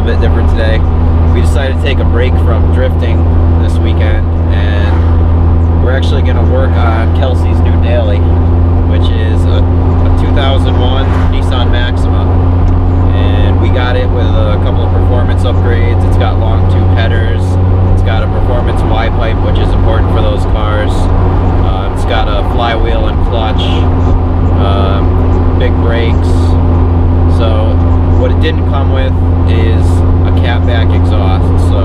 little bit different today. We decided to take a break from drifting this weekend, and we're actually going to work on Kelsey's new daily, which is a 2001 Nissan Maxima. And we got it with a couple of performance upgrades. It's got long tube headers. It's got a performance Y-pipe, which is important for those cars. It's got a flywheel and clutch, big brakes. So what it didn't come with is a Catback exhaust. So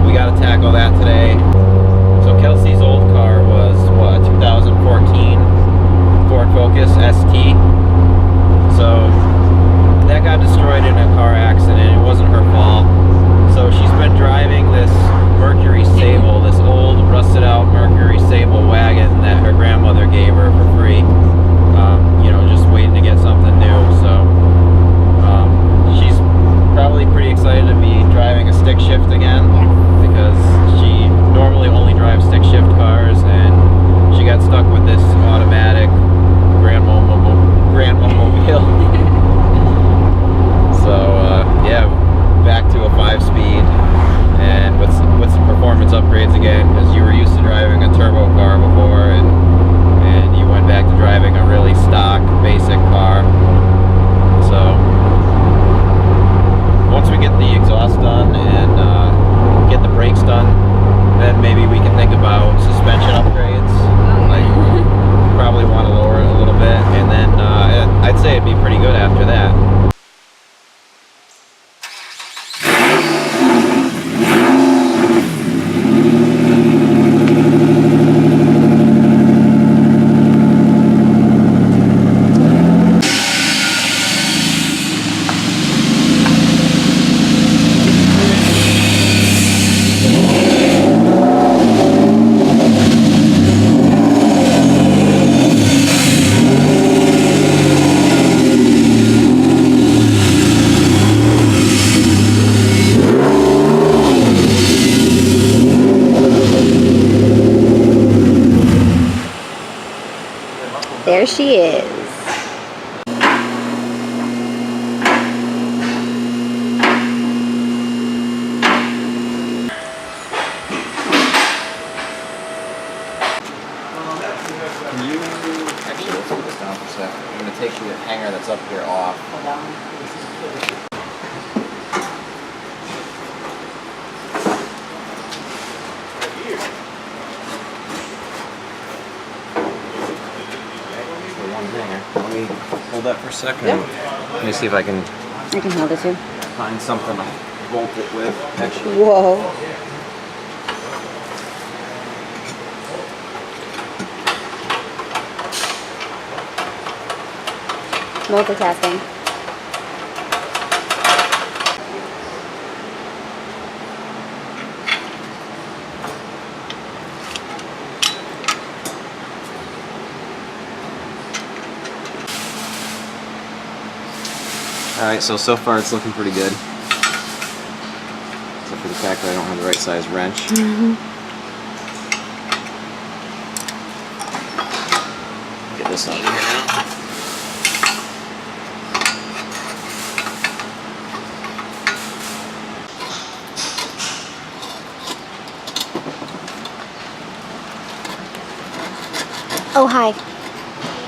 we got to tackle that today. So Kelsey's old car was what, 2014 Ford Focus ST. So that got destroyed in a car accident. It wasn't her fault. So she's been driving this Mercury Sable, this old rusted out Mercury Sable wagon that her grandmother gave her for free. You know, just waiting to get something new. So she's probably pretty excited to be driving a stick shift again, because she normally only drives stick shift cars, and she got stuck with this automatic grandmobile. So yeah, back to a 5-speed, and with some performance upgrades again, because you were used to driving a turbo car before, and you went back to driving a really stock basic car. So once we get the exhaust done and get the brakes done, then maybe we can think about suspension upgrades. Like, probably want to lower it a little bit, and then I'd say it'd be pretty good after that. There she is. Can you actually let's put this down for a sec. I'm going to take the hanger that's up here off. Hold on. Let me hold that for a second. Yeah. Let me see if I can hold it too. find something to bolt it with. Actually, Whoa. Multitasking. alright, so far it's looking pretty good. Except for the fact that I don't have the right size wrench. Get this out of here now. Oh, hi.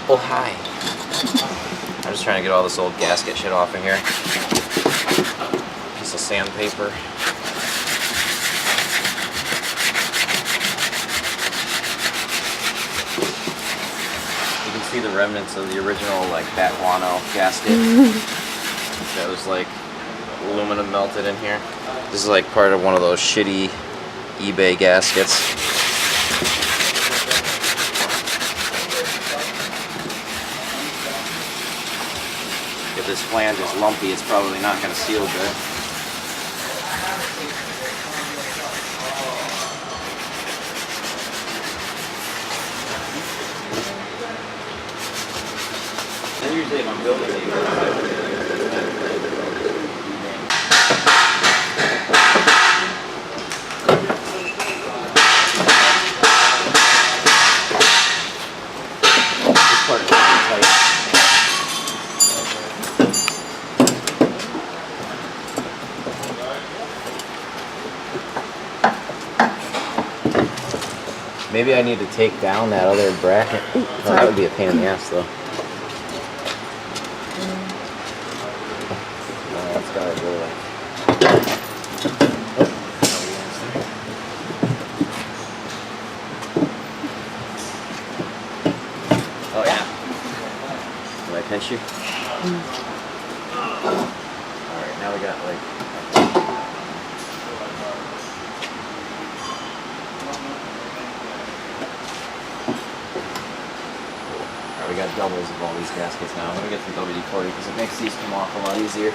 Oh, hi. I'm just trying to get all this old gasket shit off in here. Piece of sandpaper. You can see the remnants of the original like Batwano gasket. That was like aluminum melted in here. This is like part of one of those shitty eBay gaskets. If this flange is lumpy, it's probably not going to seal good. And usually if I'm building these, this part is really tight. Maybe I need to take down that other bracket. Oh, that would be a pain in the ass, though. No, that's got to really. Oh yeah. Did I pinch you? All right, now we got like. We got doubles of all these gaskets now. I'm going to get the WD-40 because it makes these come off a lot easier.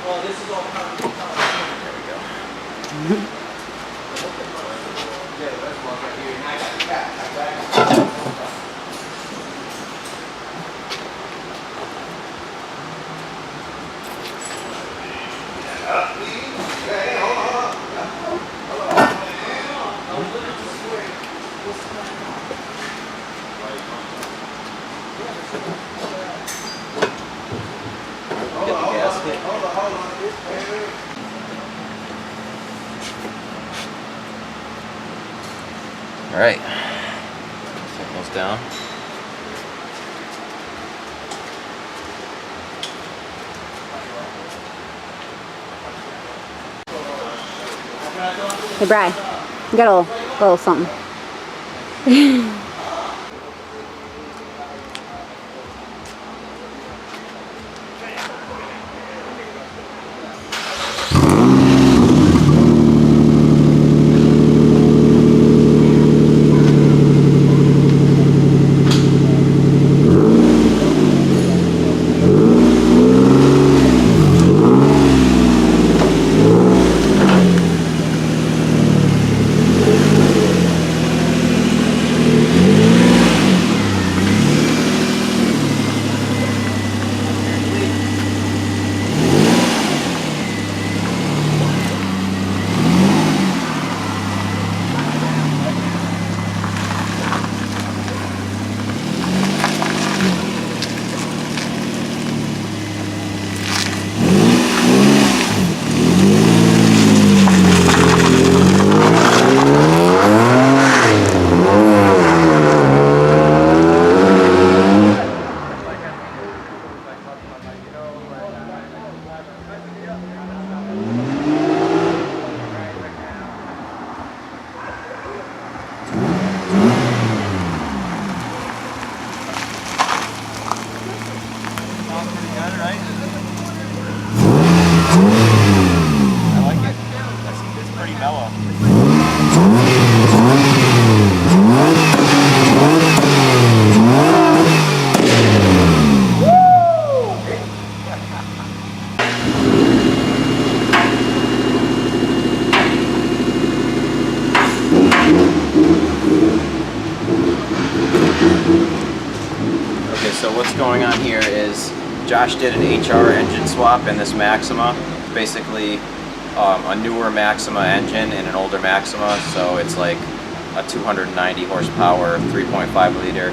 Well, this is all part of the there we go. All right, take those down. Hey, Bri, you got a little something. So what's going on here is Josh did an HR engine swap in this Maxima. Basically a newer Maxima engine and an older Maxima, so it's like a 290 horsepower 3.5 liter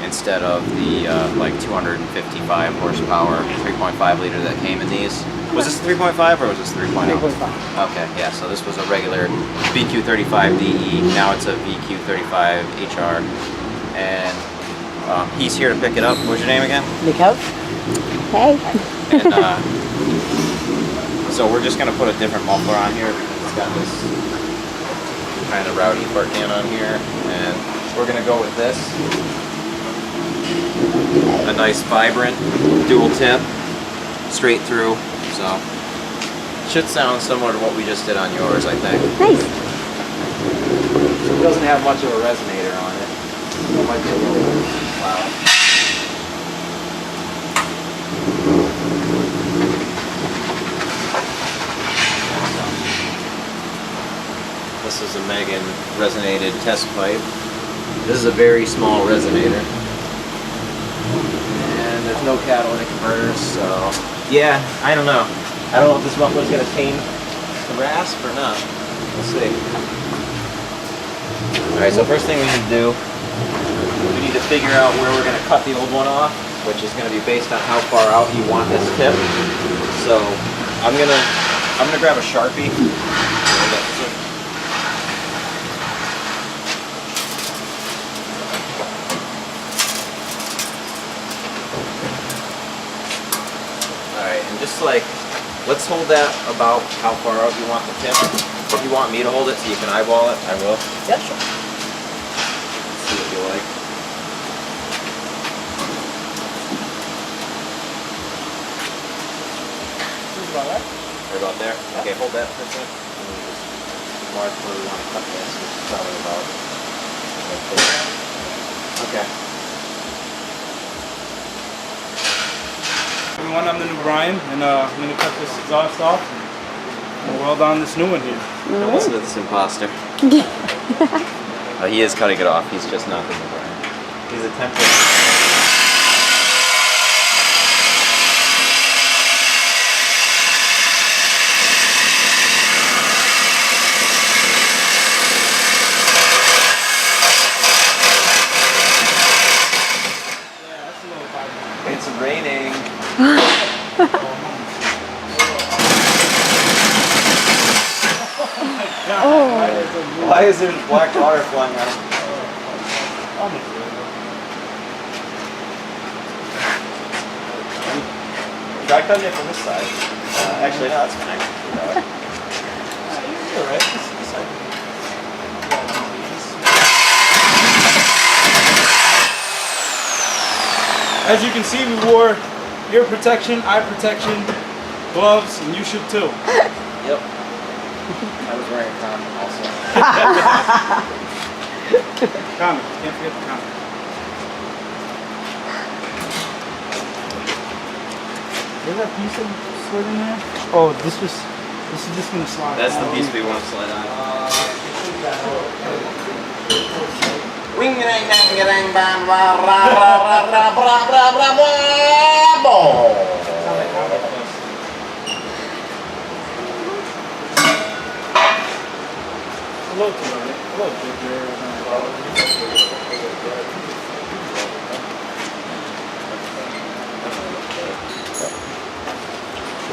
instead of the like 255 horsepower 3.5 liter that came in these. Was this 3.5 or was this 3.0? 3.5. Okay, yeah, so this was a regular VQ35DE, now it's a VQ35 HR, and he's here to pick it up. What's your name again? Nico. Hey. And so we're just going to put a different muffler on here because it's got this kind of rowdy fart can on here, and we're going to go with this. A nice vibrant dual tip, straight through, so should sound similar to what we just did on yours, I think. Nice. So it doesn't have much of a resonator on it. It might be a little loud. This is a Megan resonated test pipe. This is a very small resonator. And there's no catalytic converters, so yeah, I don't know. I don't know if this muffler's gonna the rasp or not? We'll see. Alright, so first thing we need to do, we need to figure out where we're going to cut the old one off, which is going to be based on how far out you want this tip. So I'm gonna grab a Sharpie. Alright, and just like, let's hold that about how far out you want the tip. If you want me to hold it so you can eyeball it, I will. Yeah, sure. Let's see what you like. About that. Right about there? Yeah. Okay, hold that for a second. And we just mark where we want to cut this, which is probably about right there. Okay. Everyone, I'm the new Brian, and I'm going to cut this exhaust off and weld on this new one here. Don't listen to this imposter. He is cutting it off, he's just not the new Brian. He's attempting. It's raining. Why is there black water flying out? Try cutting it from this side. Actually, no, that's fine. You're right. This side. As you can see, we wore ear protection, eye protection, gloves, and you should too. Yep. I was wearing a condom also. Condom, can't forget the condom. Is that piece that slid in there? Oh, this is just gonna slide. That's the piece we want to slide on. Wing dang dang dang bam ra ra ra ra ra ra ra ra ra Hello, Ginger.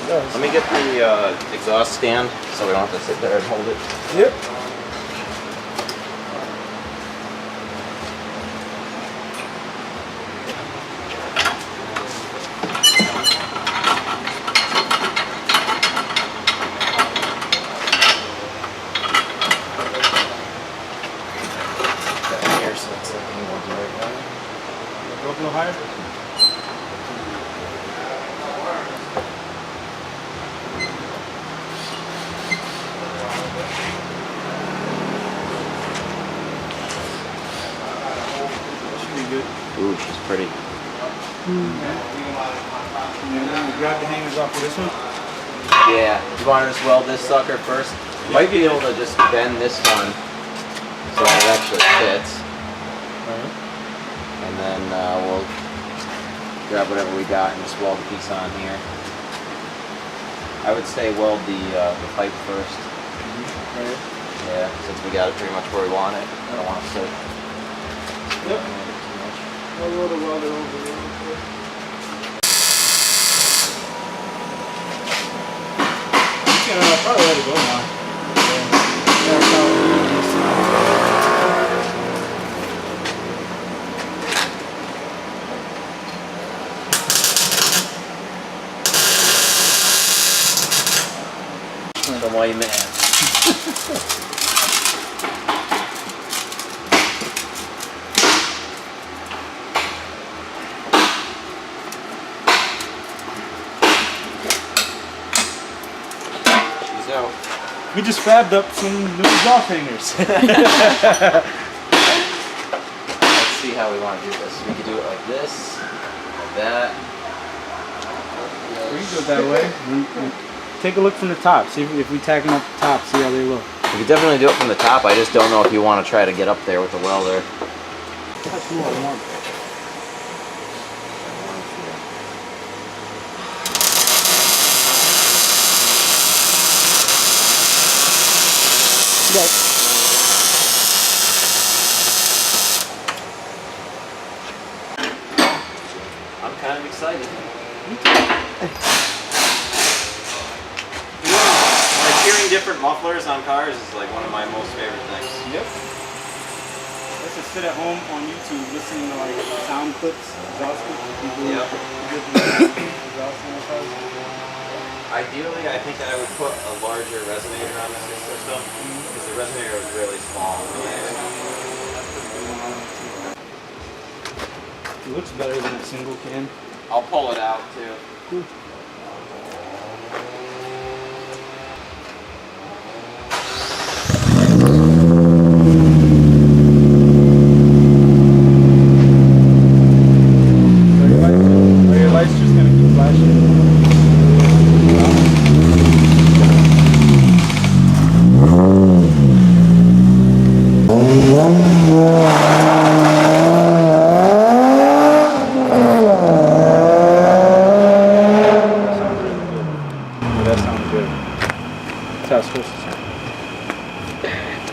Let me get the exhaust stand so we don't have to sit there and hold it. Yep. Here, so it's like you want to right now. Go up a little higher. Ooh, she's pretty. Grab the hangers off of this one. Yeah. You want to just weld this sucker first? You might be able to just bend this one so it actually fits. And then we'll grab whatever we got and just weld a piece on here. I would say weld the pipe first. Right. Yeah, since we got it pretty much where we want it. I don't want to sit. Yep. I'll roll the welder over there. You can probably let it go now. That's how it is. The white man. She's out. We just fabbed up some new exhaust hangers. Let's see how we want to do this. We could do it like this, like that. We can go that way. Take a look from the top. See if we tack them up the top. See how they look. We could definitely do it from the top. I just don't know if you want to try to get up there with the welder. That's more than one. good. I'm kind of excited. Like hearing different mufflers on cars is like one of my most favorite things. Yep. Let's just sit at home on YouTube listening to like sound clips, exhaust clips. Yep. Exhaust on their cars. Ideally, I think I would put a larger resonator on this system because the resonator is really small. It looks better than a single can. I'll pull it out too. Cool. Are your lights just gonna keep flashing? That sounds good. That's how it's supposed to sound.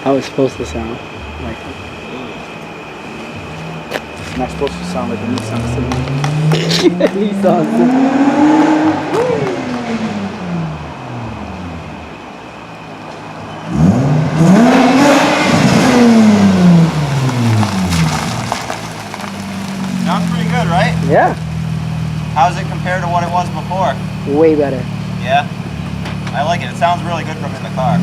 How it's supposed to sound. Like, It's not supposed to sound like a Nissan Sentra. Nissan. Sounds pretty good, right? Yeah, How's it compared to what it was before? way better. Yeah? I like it. It sounds really good from in the car.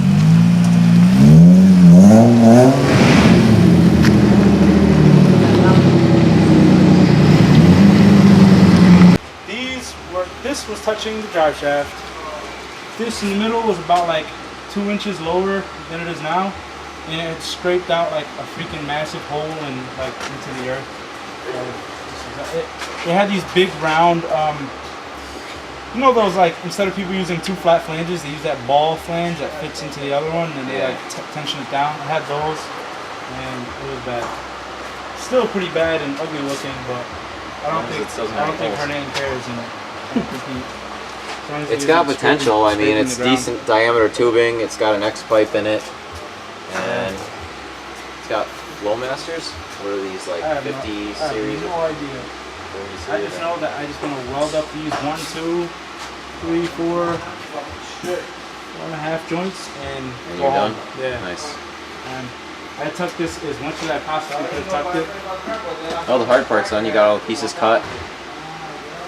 This was touching the drive shaft. This in the middle was about like 2 inches lower than it is now, and it scraped out like a freaking massive hole and like into the earth. It had these big round, you know those like instead of people using 2 flat flanges, they use that ball flange that fits into the other one, and they like tension it down. I had those, and it was bad. Still pretty bad and ugly looking, but I don't think Hernán cares in it. It's got potential. I mean, it's decent diameter tubing. It's got an X pipe in it, and it's got Flowmasters. What are these, like 50 series? I have no idea. I just know that I just want to weld up these 1, 2, 3, 4, 4.5 joints and you're done. Yeah. Nice. And I tucked this as much as I possibly could have tucked it. All the hard part's done. You got all the pieces cut.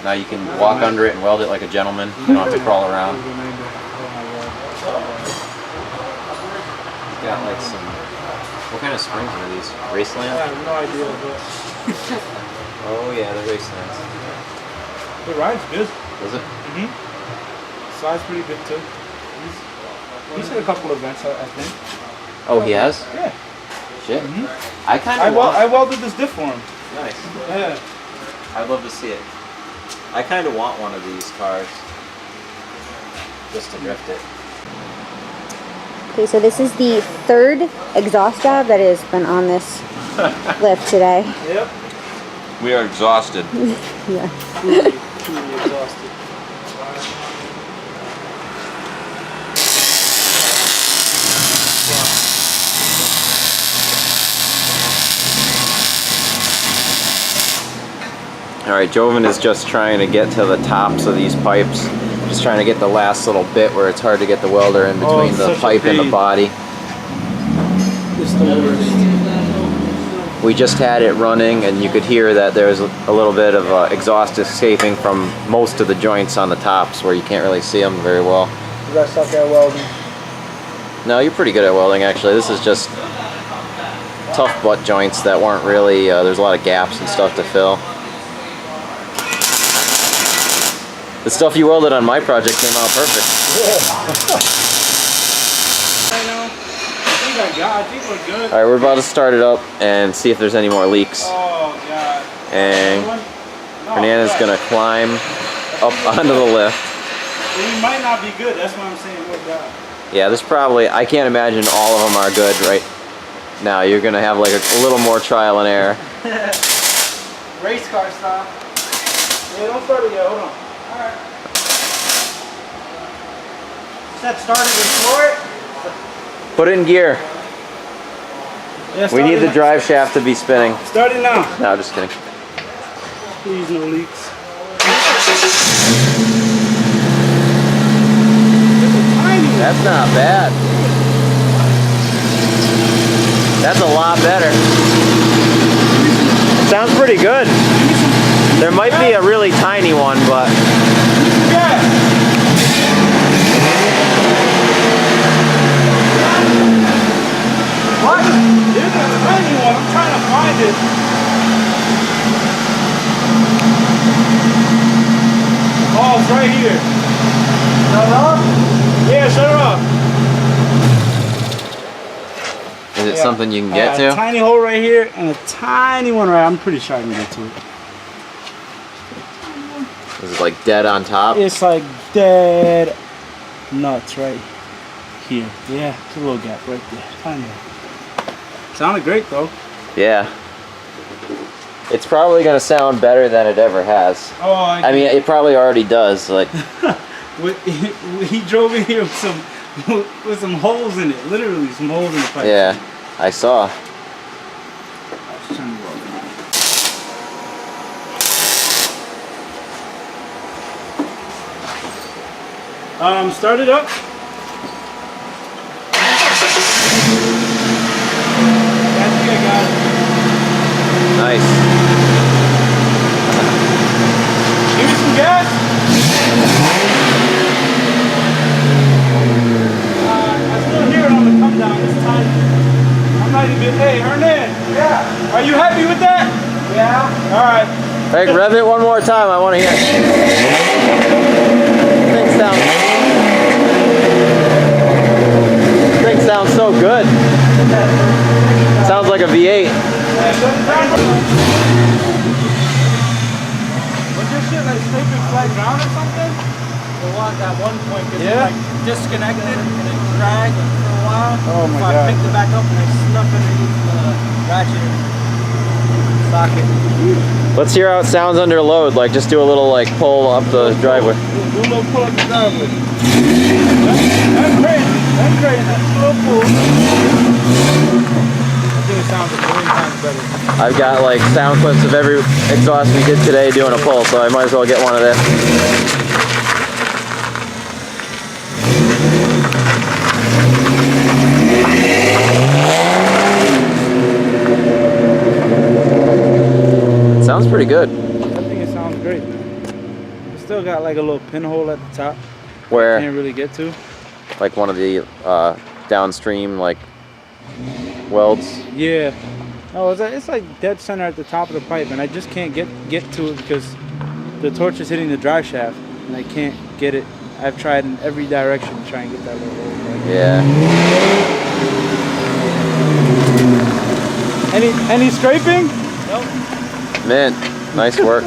Now you can walk under it and weld it like a gentleman. You don't have to crawl around. Got like some. What kind of springs are these? Raceland? I have no idea, but Oh yeah, the Racelands. the ride's good. Is it? Slide's pretty good too. He's hit a couple events, I think. Oh, he has? Yeah. Shit. I kind of. I welded this diff for him. Nice. Yeah. I'd love to see it. I kind of want one of these cars. Just to drift it. Okay, so this is the 3rd exhaust job that has been on this lift today. Yep. We are exhausted. Yeah. Truly exhausted. Alright, Joven is just trying to get to the tops of these pipes. Just trying to get the last little bit where it's hard to get the welder in between the pipe and the body. It's the worst. We just had it running and you could hear that there's a little bit of exhaust escaping from most of the joints on the tops where you can't really see them very well. You guys suck at welding. No, you're pretty good at welding actually. This is just tough butt joints that weren't really, there's a lot of gaps and stuff to fill. The stuff you welded on my project came out perfect. I think we're good. Alright, we're about to start it up and see if there's any more leaks. Oh, God. And Hernán is going to climb up onto the lift. We might not be good, that's what I'm saying. Oh, God. Yeah, there's probably, I can't imagine all of them are good right now. You're going to have like a little more trial and error. Race car style. Yeah, don't start it yet, hold on. Alright. Set started and floor it. Put it in gear. Yeah, We need the starting drive shaft to be spinning. now. Starting now. No, I'm just kidding. Please, no leaks. That's not bad. That's a lot better. It sounds pretty good. There might be a really tiny one, but What? There's a tiny one. I'm trying to find it. Oh, it's right here. Shut up? Yeah, shut up. is it something you can get A to? tiny hole right here and a tiny one right. I'm pretty sure I can get to it. Is it like dead on top? It's like dead nuts right here. Yeah, it's a little gap right there. Tiny one. Sounded great though. Yeah. It's probably gonna sound better than it ever has. Oh, I mean, it probably already does. Like, he drove in here with some holes in it. Literally some holes in the pipe. yeah, I saw. Start it up. I think I got it. Nice. Give me some gas. I still hear it on the come down. It's tiny. I'm not even. Hey, Hernan. Yeah. Are you happy with that? Yeah. All right. Hey, rev it one more time. I want to hear it. Thing sounds so good. Sounds like a V8. Was this shit like scraping flat ground or something? It was at one point because Yeah? it like disconnected and it dragged for a while. Oh my so God. I picked it back up and I snuck underneath the ratchet socket. Let's hear how it sounds under load. Like, just do a little like pull up the driveway. Do a little pull up the driveway. That's crazy. That's crazy. Slow pull. I think it sounds a million times better. I've got like sound clips of every exhaust we did today doing a pull, so I might as well get one of this. Sounds pretty good. I think it sounds great. It's still got like a little pinhole at the top. Where? Can't really get to. Like one of the downstream like welds. Yeah. No, it's like dead center at the top of the pipe, and I just can't get to it because the torch is hitting the drive shaft, and I can't get it. I've tried in every direction to try and get that little hole. Right? Yeah. Any scraping? Nope. Mint. Nice work.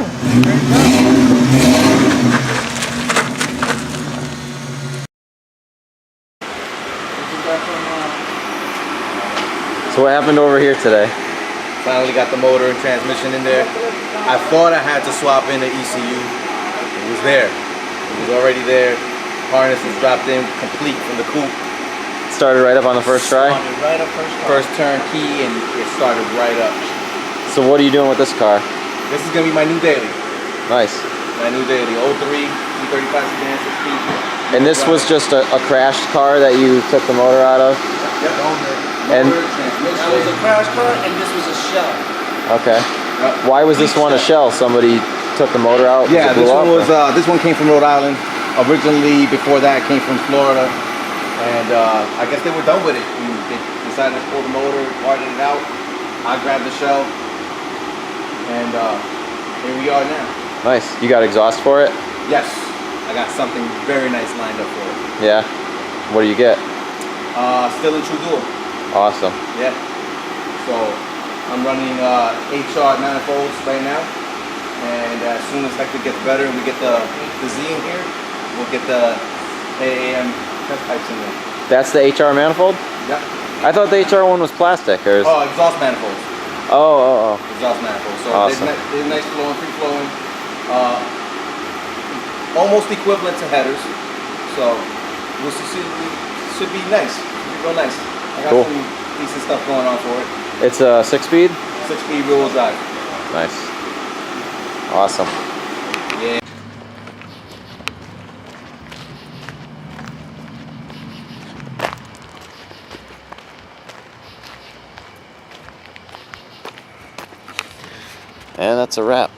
So what happened over here today? Finally got the motor and transmission in there. I thought I had to swap in the ECU. It was there. It was already there. Harness was dropped in complete from the coupe. Started right up on the first try? Started right up first try. First turn key and it started right up. So what are you doing with this car? This is gonna be my new daily. Nice. My new daily. 03 E35 sedan 6 speed. And this was just a crashed car that you took the motor out of? And- Motor, transmission. That was a crash car and this was a shell. Okay. Why was this one a shell? Somebody took the motor out? Yeah, it blew this up, one was or- this one came from Rhode Island. Originally, before that, it came from Florida, and I guess they were done with it. And they decided to pull the motor, wired it out. I grabbed the shell, and here we are now. Nice. You got exhaust for it? Yes, I got something very nice lined up for it. Yeah. What do you get? Still in true dual. Awesome. Yeah. So I'm running HR manifolds right now, and as soon as Hector gets better and we get the Z in here, we'll get the AAM test pipes in there. That's the HR manifold? Yep. I thought the HR one was plastic. Or is... Oh, exhaust manifolds. Oh. Exhaust manifolds. So Awesome. they're nice flowing, free flowing. Almost equivalent to headers. So we'll see. Should be nice. Should be real nice. I got Cool. some decent stuff going on for it. It's a 6-speed? 6-speed rear-wheel drive. Nice. Awesome. Yeah. And that's a wrap.